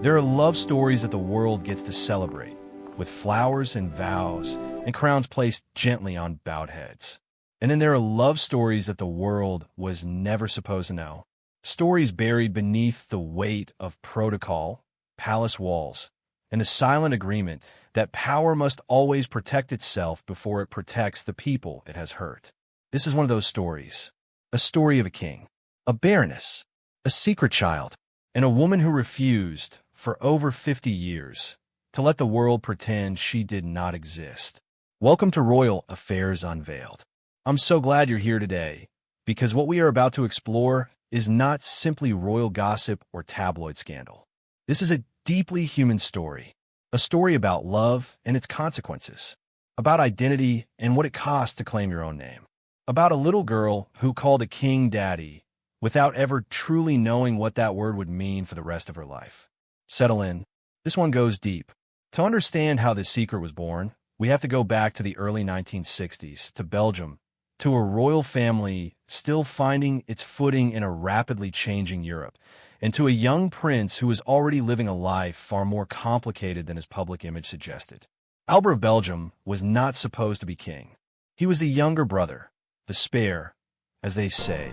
There are love stories that the world gets to celebrate, with flowers and vows and crowns placed gently on bowed heads. And then there are love stories that the world was never supposed to know. Stories buried beneath the weight of protocol, palace walls, and the silent agreement that power must always protect itself before it protects the people it has hurt. This is one of those stories. A story of a king, a baroness, a secret child, and a woman who refused, for over 50 years, to let the world pretend she did not exist. Welcome to Royal Affairs Unveiled. I'm so glad you're here today, because what we are about to explore is not simply royal gossip or tabloid scandal. This is a deeply human story, a story about love and its consequences, about identity and what it costs to claim your own name, about a little girl who called a king daddy without ever truly knowing what that word would mean for the rest of her life. Settle in. This one goes deep. To understand how this secret was born, we have to go back to the early 1960s, to Belgium, to a royal family still finding its footing in a rapidly changing Europe, and to a young prince who was already living a life far more complicated than his public image suggested. Albert of Belgium was not supposed to be king. He was the younger brother, the spare, as they say,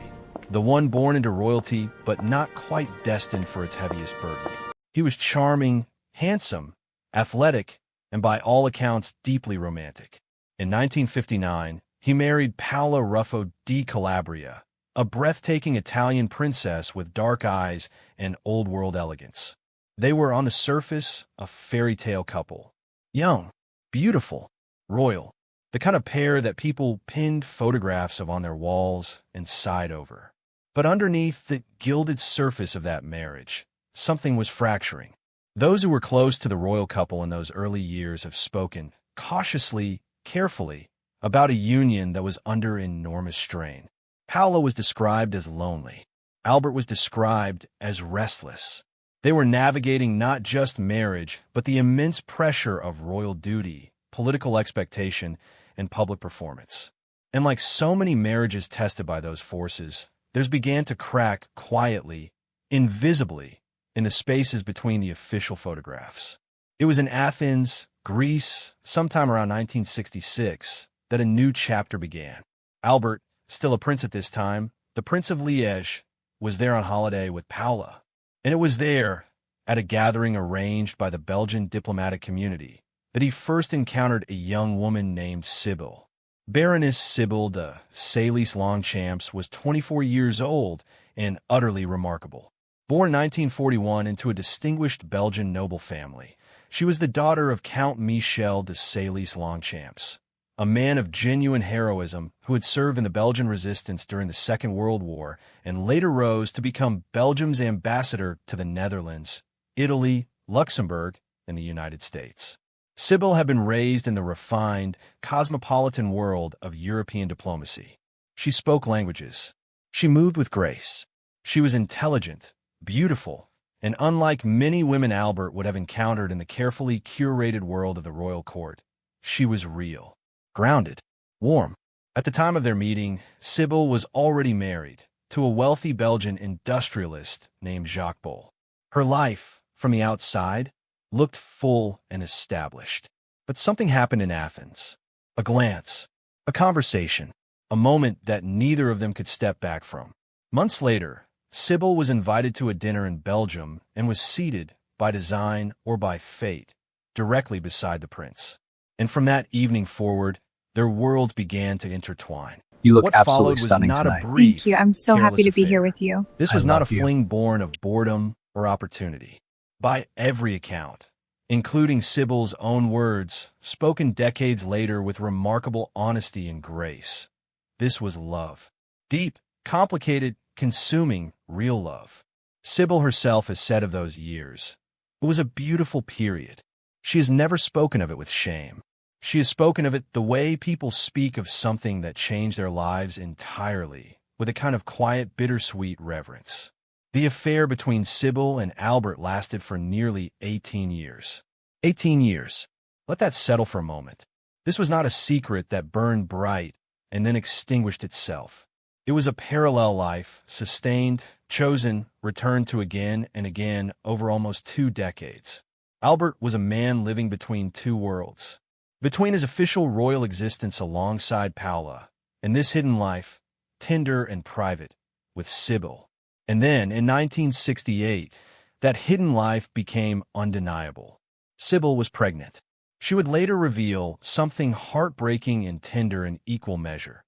the one born into royalty but not quite destined for its heaviest burden. He was charming, handsome, athletic, and by all accounts deeply romantic. In 1959, he married Paola Ruffo di Calabria, a breathtaking Italian princess with dark eyes and old-world elegance. They were on the surface a fairy tale couple. Young, beautiful, royal, the kind of pair that people pinned photographs of on their walls and sighed over. But underneath the gilded surface of that marriage, something was fracturing. Those who were close to the royal couple in those early years have spoken cautiously, carefully, about a union that was under enormous strain. Paola was described as lonely. Albert was described as restless. They were navigating not just marriage, but the immense pressure of royal duty, political expectation, and public performance. And like so many marriages tested by those forces, theirs began to crack quietly, invisibly, in the spaces between the official photographs. It was in Athens, Greece, sometime around 1966, that a new chapter began. Albert, still a prince at this time, the Prince of Liège, was there on holiday with Paola. And it was there, at a gathering arranged by the Belgian diplomatic community, that he first encountered a young woman named Sybille. Baroness Sybille de Selys Longchamps was 24 years old and utterly remarkable. Born 1941 into a distinguished Belgian noble family, she was the daughter of Count Michel de Selys Longchamps, a man of genuine heroism who had served in the Belgian resistance during the Second World War and later rose to become Belgium's ambassador to the Netherlands, Italy, Luxembourg, and the United States. Sybille had been raised in the refined, cosmopolitan world of European diplomacy. She spoke languages. She moved with grace. She was intelligent, beautiful, and unlike many women Albert would have encountered in the carefully curated world of the royal court, she was real, grounded, warm. At the time of their meeting, Sybille was already married to a wealthy Belgian industrialist named Jacques Boll. Her life, from the outside, looked full and established. But something happened in Athens. A glance, a conversation, a moment that neither of them could step back from. Months later, Sybille was invited to a dinner in Belgium and was seated, by design or by fate, directly beside the prince. And from that evening forward, their worlds began to intertwine. You look What absolutely followed was stunning not tonight. a brief, Thank you. I'm so happy careless to be here affair. with you. This I was not a love you. fling born of boredom or opportunity. By every account, including Sybille's own words, spoken decades later with remarkable honesty and grace, this was love. Deep, complicated, consuming, real love. Sybille herself has said of those years, it was a beautiful period. She has never spoken of it with shame. She has spoken of it the way people speak of something that changed their lives entirely, with a kind of quiet, bittersweet reverence. The affair between Sybille and Albert lasted for nearly 18 years. 18 years. Let that settle for a moment. This was not a secret that burned bright and then extinguished itself. It was a parallel life, sustained, chosen, returned to again and again over almost 2 decades. Albert was a man living between two worlds. Between his official royal existence alongside Paula, and this hidden life, tender and private, with Sybille. And then, in 1968, that hidden life became undeniable. Sybille was pregnant. She would later reveal something heartbreaking and tender in equal measure,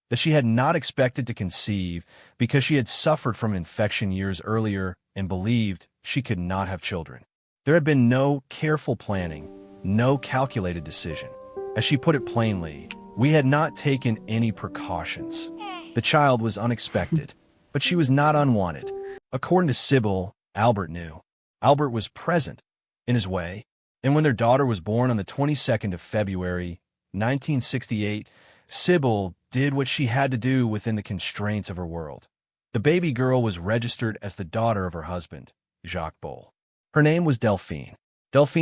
that she had not expected to conceive because she had suffered from infection years earlier and believed she could not have children. There had been no careful planning, no calculated decision. As she put it plainly, we had not taken any precautions. The child was unexpected, but she was not unwanted. According to Sybille, Albert knew. Albert was present, in his way, and when their daughter was born on the 22nd of February, 1968, Sybille did what she had to do within the constraints of her world. The baby girl was registered as the daughter of her husband, Jacques Boël. Her name was Delphine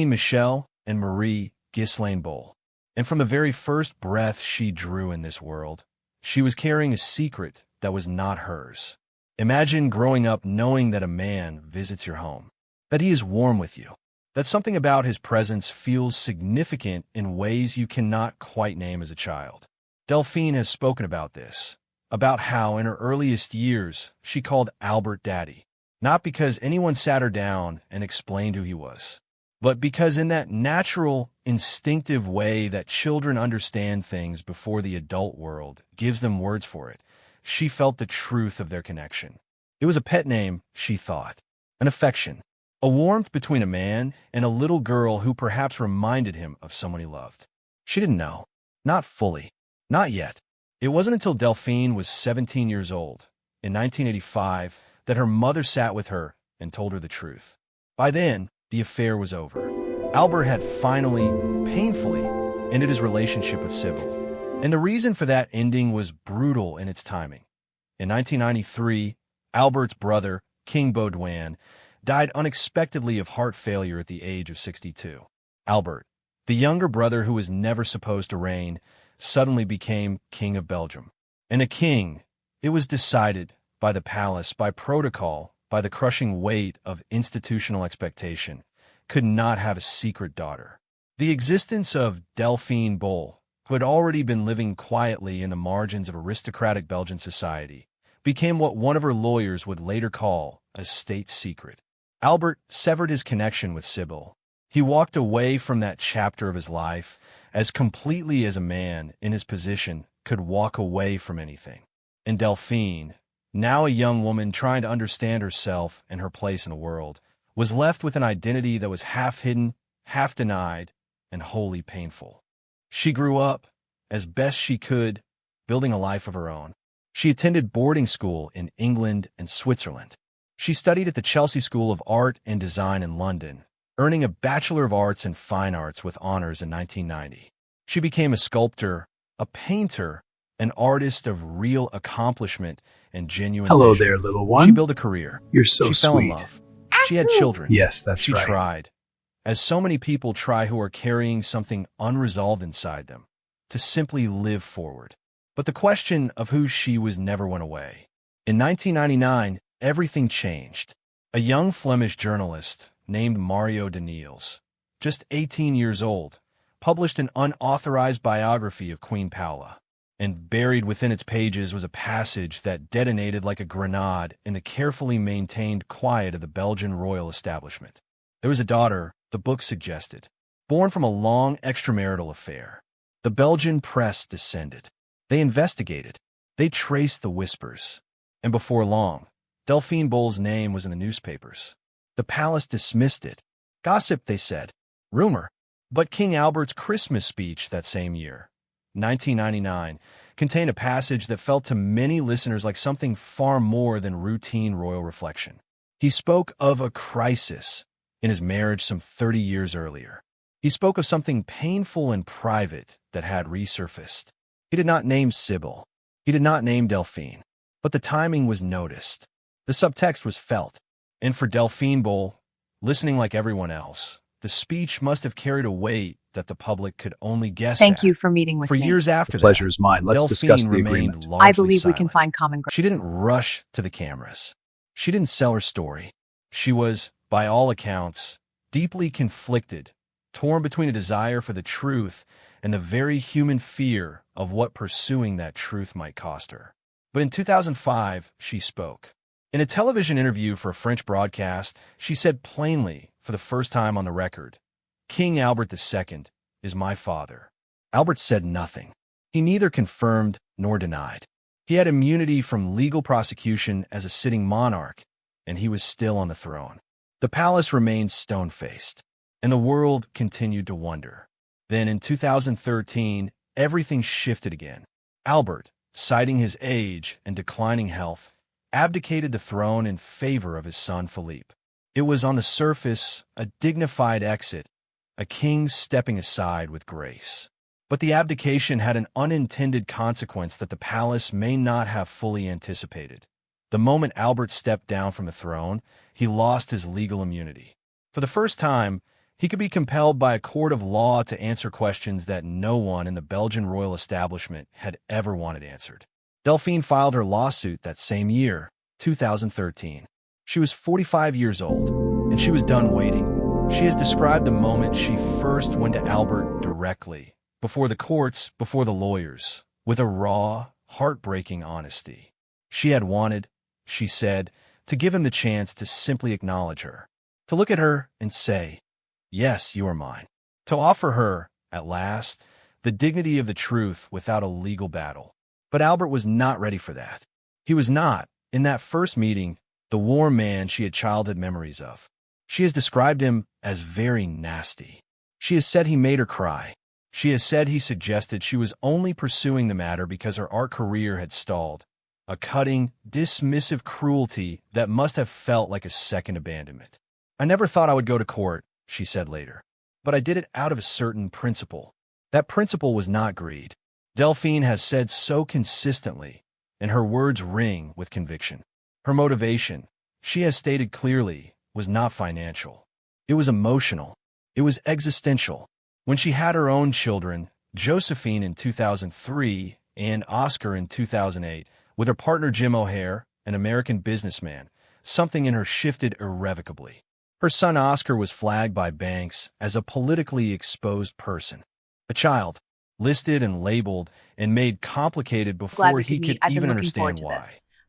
Michelle and Marie Ghislaine Boël. And from the very first breath she drew in this world, she was carrying a secret that was not hers. Imagine growing up knowing that a man visits your home, that he is warm with you, that something about his presence feels significant in ways you cannot quite name as a child. Delphine has spoken about this, about how in her earliest years she called Albert Daddy, not because anyone sat her down and explained who he was, but because in that natural, instinctive way that children understand things before the adult world gives them words for it, she felt the truth of their connection. It was a pet name, she thought, an affection, a warmth between a man and a little girl who perhaps reminded him of someone he loved. She didn't know, not fully, not yet. It wasn't until Delphine was 17 years old, in 1985, that her mother sat with her and told her the truth. By then, the affair was over. Albert had finally, painfully, ended his relationship with Sybille. And the reason for that ending was brutal in its timing. In 1993, Albert's brother, King Baudouin, died unexpectedly of heart failure at the age of 62. Albert, the younger brother who was never supposed to reign, suddenly became King of Belgium. And a king, it was decided, by the palace, by protocol, by the crushing weight of institutional expectation, could not have a secret daughter. The existence of Delphine Boël, who had already been living quietly in the margins of aristocratic Belgian society, became what one of her lawyers would later call a state secret. Albert severed his connection with Sybille. He walked away from that chapter of his life as completely as a man in his position could walk away from anything. And Delphine, now a young woman trying to understand herself and her place in the world, was left with an identity that was half hidden, half denied, and wholly painful. She grew up, as best she could, building a life of her own. She attended boarding school in England and Switzerland. She studied at the Chelsea School of Art and Design in London, earning a Bachelor of Arts in Fine Arts with honors in 1990. She became a sculptor, a painter, an artist of real accomplishment and genuine Hello vision. there, little one. She built a career. You're so she fell in sweet. love. She had children. Yes, that's she right. She tried, as so many people try who are carrying something unresolved inside them, to simply live forward. But the question of who she was never went away. In 1999, everything changed. A young Flemish journalist named Mario de Niels, just 18 years old, published an unauthorized biography of Queen Paula. And buried within its pages was a passage that detonated like a grenade in the carefully maintained quiet of the Belgian royal establishment. There was a daughter, the book suggested, born from a long extramarital affair. The Belgian press descended. They investigated. They traced the whispers. And before long, Delphine Boël's name was in the newspapers. The palace dismissed it. Gossip, they said. Rumor. But King Albert's Christmas speech that same year, 1999, contained a passage that felt to many listeners like something far more than routine royal reflection. He spoke of a crisis in his marriage some 30 years earlier. He spoke of something painful and private that had resurfaced. He did not name Sybille. He did not name Delphine. But the timing was noticed. The subtext was felt. And for Delphine Boël, listening like everyone else, the speech must have carried a weight that the public could only guess Thank at. you for meeting with For me. years after The that, pleasure is mine. Let's discuss Delphine the remained agreement. largely I believe we can silent. find common ground. She didn't rush to the cameras. She didn't sell her story. She was, by all accounts, deeply conflicted, torn between a desire for the truth and the very human fear of what pursuing that truth might cost her. But in 2005, she spoke. In a television interview for a French broadcast, she said plainly, for the first time on the record, "King Albert II is my father." Albert said nothing. He neither confirmed nor denied. He had immunity from legal prosecution as a sitting monarch, and he was still on the throne. The palace remained stone-faced, and the world continued to wonder. Then in 2013, everything shifted again. Albert, citing his age and declining health, abdicated the throne in favor of his son Philippe. It was on the surface a dignified exit, a king stepping aside with grace. But the abdication had an unintended consequence that the palace may not have fully anticipated. The moment Albert stepped down from the throne, he lost his legal immunity. For the first time, he could be compelled by a court of law to answer questions that no one in the Belgian royal establishment had ever wanted answered. Delphine filed her lawsuit that same year, 2013. She was 45 years old, and she was done waiting. She has described the moment she first went to Albert directly, before the courts, before the lawyers, with a raw, heartbreaking honesty. She had wanted, she said, to give him the chance to simply acknowledge her, to look at her and say, "Yes, you are mine," to offer her, at last, the dignity of the truth without a legal battle. But Albert was not ready for that. He was not, in that first meeting, the warm man she had childhood memories of. She has described him as very nasty. She has said he made her cry. She has said he suggested she was only pursuing the matter because her art career had stalled. A cutting, dismissive cruelty that must have felt like a second abandonment. "I never thought I would go to court," she said later. "But I did it out of a certain principle. That principle was not greed." Delphine has said so consistently, and her words ring with conviction. Her motivation, she has stated clearly, was not financial. It was emotional. It was existential. When she had her own children, Josephine in 2003 and Oscar in 2008, with her partner Jim O'Hare, an American businessman, something in her shifted irrevocably. Her son Oscar was flagged by banks as a politically exposed person. A child, listed and labeled and made complicated before he could even understand why.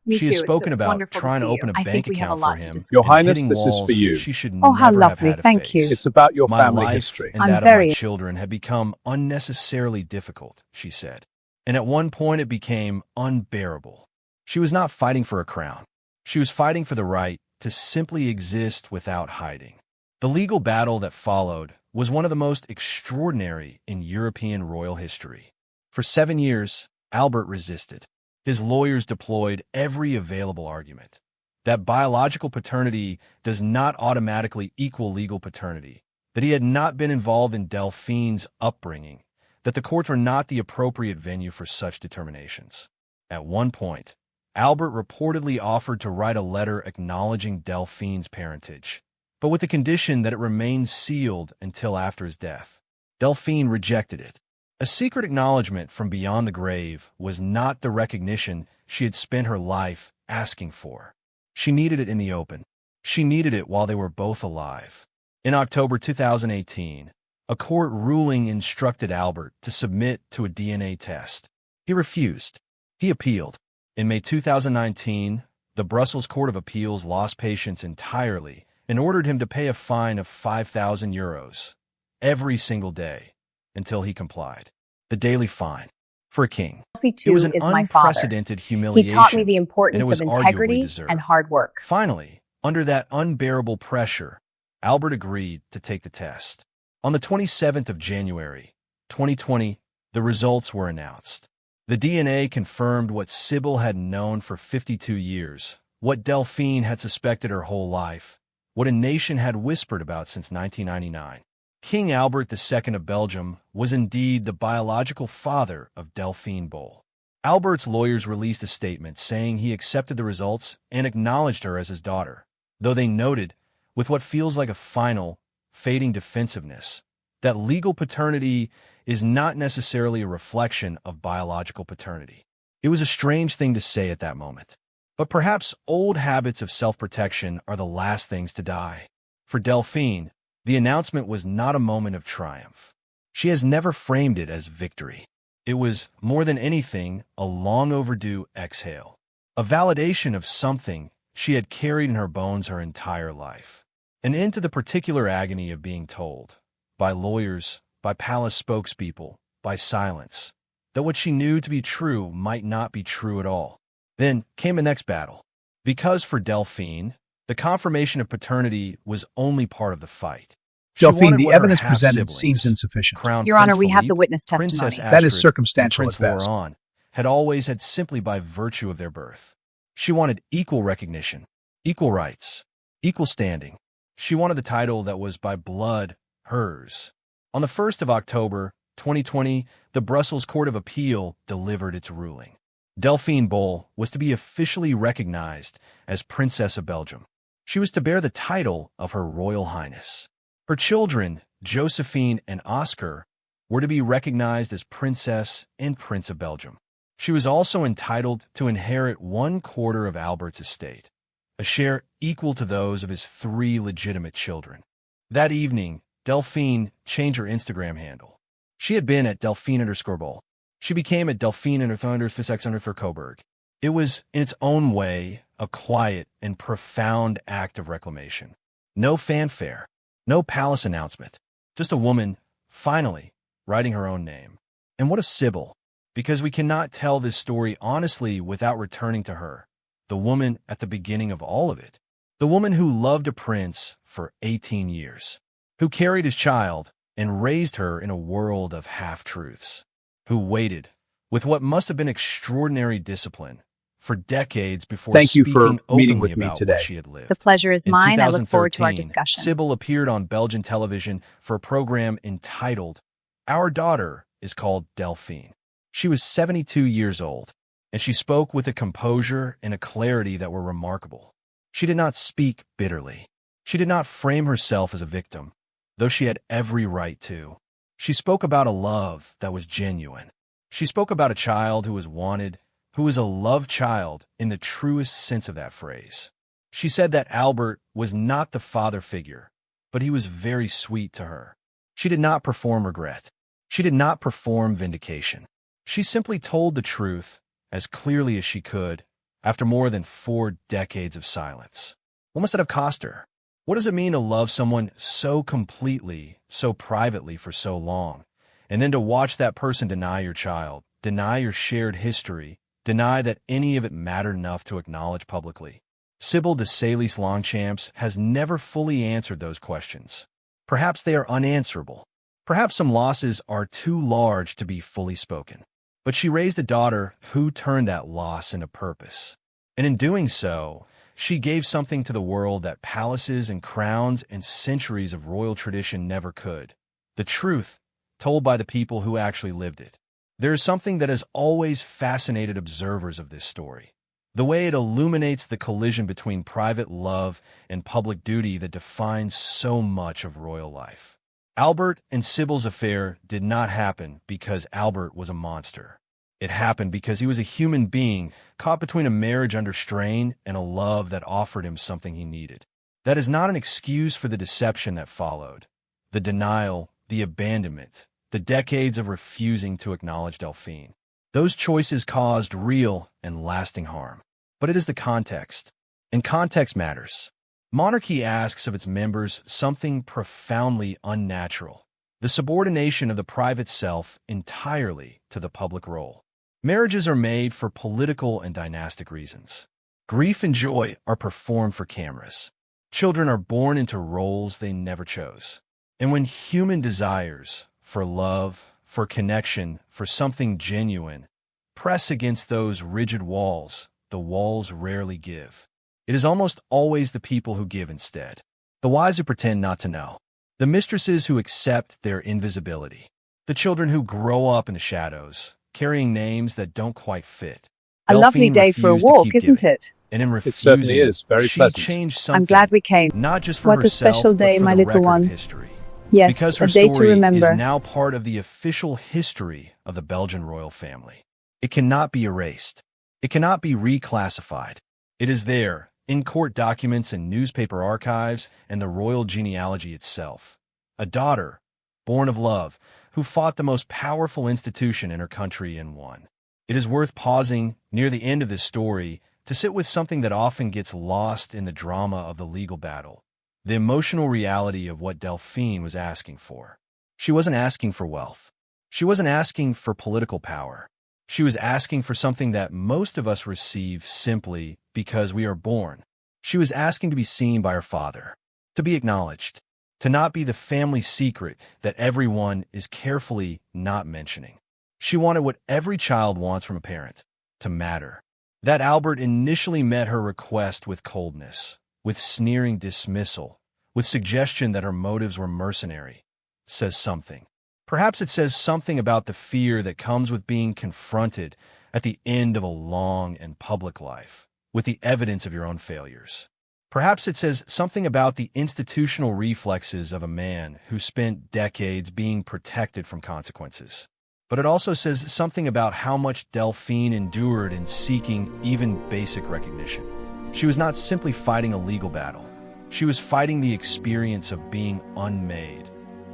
Me She has too. spoken It's about wonderful trying to see open you. a I bank think we have a account lot for to him. discuss. Your and Highness, hitting this is for walls you. she should Oh, how never have lovely. had to Thank you. face. It's about your My family life history. and I'm that very- of my children had become unnecessarily difficult, she said. And at one point it became unbearable. She was not fighting for a crown. She was fighting for the right to simply exist without hiding. The legal battle that followed was one of the most extraordinary in European royal history. For 7 years, Albert resisted. His lawyers deployed every available argument. That biological paternity does not automatically equal legal paternity, that he had not been involved in Delphine's upbringing, that the courts were not the appropriate venue for such determinations. At one point, Albert reportedly offered to write a letter acknowledging Delphine's parentage, but with the condition that it remained sealed until after his death. Delphine rejected it. A secret acknowledgement from beyond the grave was not the recognition she had spent her life asking for. She needed it in the open. She needed it while they were both alive. In October 2018, a court ruling instructed Albert to submit to a DNA test. He refused. He appealed. In May 2019, the Brussels Court of Appeals lost patience entirely and ordered him to pay a fine of €5,000 every single day until he complied. The daily fine. For a king. It was an unprecedented humiliation. He taught me the and it importance was of arguably integrity deserved. and hard work. Finally, under that unbearable pressure, Albert agreed to take the test. On the 27th of January, 2020, the results were announced. The DNA confirmed what Sybille had known for 52 years, what Delphine had suspected her whole life, what a nation had whispered about since 1999. King Albert II of Belgium was indeed the biological father of Delphine Boël. Albert's lawyers released a statement saying he accepted the results and acknowledged her as his daughter, though they noted, with what feels like a final, fading defensiveness, that legal paternity is not necessarily a reflection of biological paternity. It was a strange thing to say at that moment. But perhaps old habits of self-protection are the last things to die. For Delphine, the announcement was not a moment of triumph. She has never framed it as victory. It was, more than anything, a long overdue exhale, a validation of something she had carried in her bones her entire life, an end to the particular agony of being told, by lawyers, by palace spokespeople, by silence, that what she knew to be true might not be true at all. Then came the next battle, because for Delphine, the confirmation of paternity was only part of the fight. Delphine, the evidence presented seems insufficient. Your Honor, we have the witness testimony. That is circumstantial Prince at best. Laurent had always had simply by virtue of their birth. She wanted equal recognition, equal rights, equal standing. She wanted the title that was by blood hers. On the 1st of October, 2020, the Brussels Court of Appeal delivered its ruling. Delphine Boël was to be officially recognized as Princess of Belgium. She was to bear the title of Her Royal Highness. Her children, Josephine and Oscar, were to be recognized as Princess and Prince of Belgium. She was also entitled to inherit 1/4 of Albert's estate, a share equal to those of his 3 legitimate children. That evening, Delphine changed her Instagram handle. She had been at Delphine_Boël. She became at Delphine_Saxe-Cobourg. It was, in its own way, a quiet and profound act of reclamation. No fanfare, no palace announcement, just a woman, finally, writing her own name. And what a Sybille, because we cannot tell this story honestly without returning to her, the woman at the beginning of all of it, the woman who loved a prince for 18 years, who carried his child and raised her in a world of half-truths, who waited, with what must have been extraordinary discipline, for decades before speaking openly about what she had lived. The pleasure is mine. I look forward to our discussion. Sybille appeared on Belgian television for a program entitled Our Daughter is Called Delphine. She was 72 years old, and she spoke with a composure and a clarity that were remarkable. She did not speak bitterly. She did not frame herself as a victim, though she had every right to. She spoke about a love that was genuine. She spoke about a child who was wanted, who was a loved child in the truest sense of that phrase. She said that Albert was not the father figure, but he was very sweet to her. She did not perform regret. She did not perform vindication. She simply told the truth as clearly as she could after more than 4 decades of silence. What must it have cost her? What does it mean to love someone so completely, so privately for so long, and then to watch that person deny your child, deny your shared history, deny that any of it mattered enough to acknowledge publicly? Sybille de Selys Longchamps has never fully answered those questions. Perhaps they are unanswerable. Perhaps some losses are too large to be fully spoken. But she raised a daughter who turned that loss into purpose. And in doing so, she gave something to the world that palaces and crowns and centuries of royal tradition never could. The truth, told by the people who actually lived it. There is something that has always fascinated observers of this story. The way it illuminates the collision between private love and public duty that defines so much of royal life. Albert and Sybille's affair did not happen because Albert was a monster. It happened because he was a human being caught between a marriage under strain and a love that offered him something he needed. That is not an excuse for the deception that followed, the denial, the abandonment, the decades of refusing to acknowledge Delphine. Those choices caused real and lasting harm. But it is the context, and context matters. Monarchy asks of its members something profoundly unnatural, the subordination of the private self entirely to the public role. Marriages are made for political and dynastic reasons. Grief and joy are performed for cameras. Children are born into roles they never chose. And when human desires for love, for connection, for something genuine, press against those rigid walls, the walls rarely give. It is almost always the people who give instead. The wise who pretend not to know. The mistresses who accept their invisibility. The children who grow up in the shadows, carrying names that don't quite fit. A lovely day for a walk, isn't it? And in refusing, It certainly is. Very pleasant. she changed something. I'm glad we came. Not just for What a herself, special day, but for my the little record one. of history. Yes, because her a day to story is remember. now part of the official history of the Belgian royal family. It cannot be erased. It cannot be reclassified. It is there, in court documents and newspaper archives and the royal genealogy itself. A daughter, born of love, who fought the most powerful institution in her country and won. It is worth pausing near the end of this story to sit with something that often gets lost in the drama of the legal battle. The emotional reality of what Delphine was asking for. She wasn't asking for wealth. She wasn't asking for political power. She was asking for something that most of us receive simply because we are born. She was asking to be seen by her father, to be acknowledged, to not be the family secret that everyone is carefully not mentioning. She wanted what every child wants from a parent, to matter. That Albert initially met her request with coldness, with sneering dismissal, with suggestion that her motives were mercenary, says something. Perhaps it says something about the fear that comes with being confronted at the end of a long and public life, with the evidence of your own failures. Perhaps it says something about the institutional reflexes of a man who spent decades being protected from consequences. But it also says something about how much Delphine endured in seeking even basic recognition. She was not simply fighting a legal battle. She was fighting the experience of being unmade,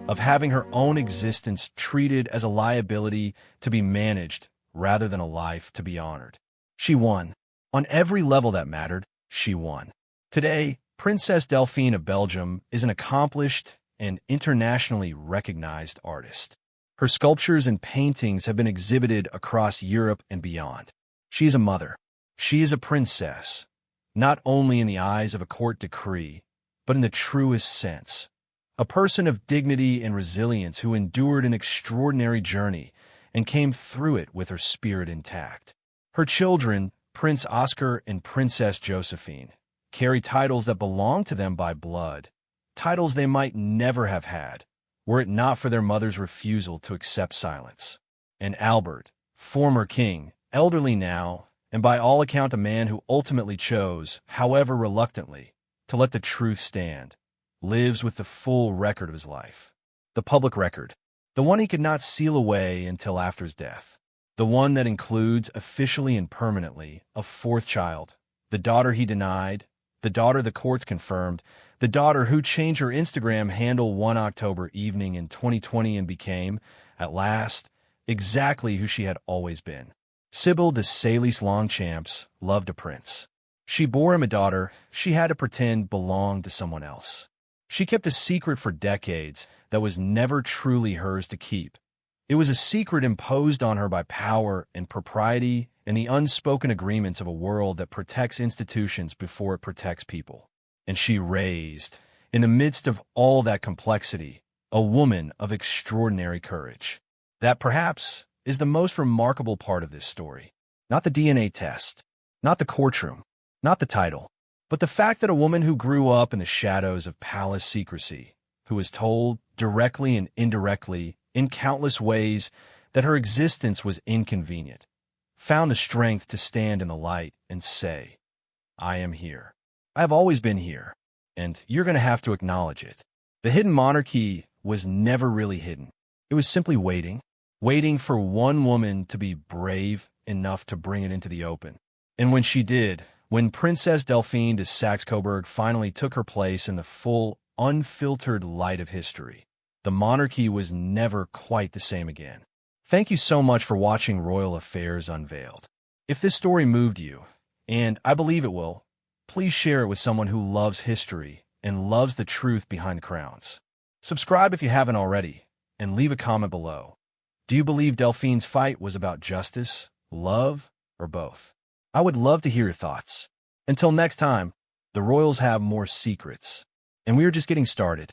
of having her own existence treated as a liability to be managed rather than a life to be honored. She won. On every level that mattered, she won. Today, Princess Delphine of Belgium is an accomplished and internationally recognized artist. Her sculptures and paintings have been exhibited across Europe and beyond. She is a mother. She is a princess, not only in the eyes of a court decree, but in the truest sense. A person of dignity and resilience who endured an extraordinary journey and came through it with her spirit intact. Her children, Prince Oscar and Princess Josephine, carry titles that belong to them by blood, titles they might never have had, were it not for their mother's refusal to accept silence. And Albert, former king, elderly now, and by all account a man who ultimately chose, however reluctantly, to let the truth stand, lives with the full record of his life. The public record, the one he could not seal away until after his death. The one that includes, officially and permanently, a fourth child, the daughter he denied, the daughter the courts confirmed, the daughter who changed her Instagram handle one October evening in 2020 and became, at last, exactly who she had always been. Sybille de Selys Longchamps loved a prince. She bore him a daughter she had to pretend belonged to someone else. She kept a secret for decades that was never truly hers to keep. It was a secret imposed on her by power and propriety and the unspoken agreements of a world that protects institutions before it protects people. And she raised, in the midst of all that complexity, a woman of extraordinary courage. That perhaps is the most remarkable part of this story. Not the DNA test, not the courtroom, not the title, but the fact that a woman who grew up in the shadows of palace secrecy, who was told directly and indirectly in countless ways that her existence was inconvenient, found the strength to stand in the light and say, I am here. I have always been here, and you're going to have to acknowledge it. The hidden monarchy was never really hidden. It was simply waiting for one woman to be brave enough to bring it into the open. And when she did, when Princess Delphine de Saxe-Cobourg finally took her place in the full, unfiltered light of history, the monarchy was never quite the same again. Thank you so much for watching Royal Affairs Unveiled. If this story moved you, and I believe it will, please share it with someone who loves history and loves the truth behind crowns. Subscribe if you haven't already, and leave a comment below. Do you believe Delphine's fight was about justice, love, or both? I would love to hear your thoughts. Until next time, the royals have more secrets, and we are just getting started.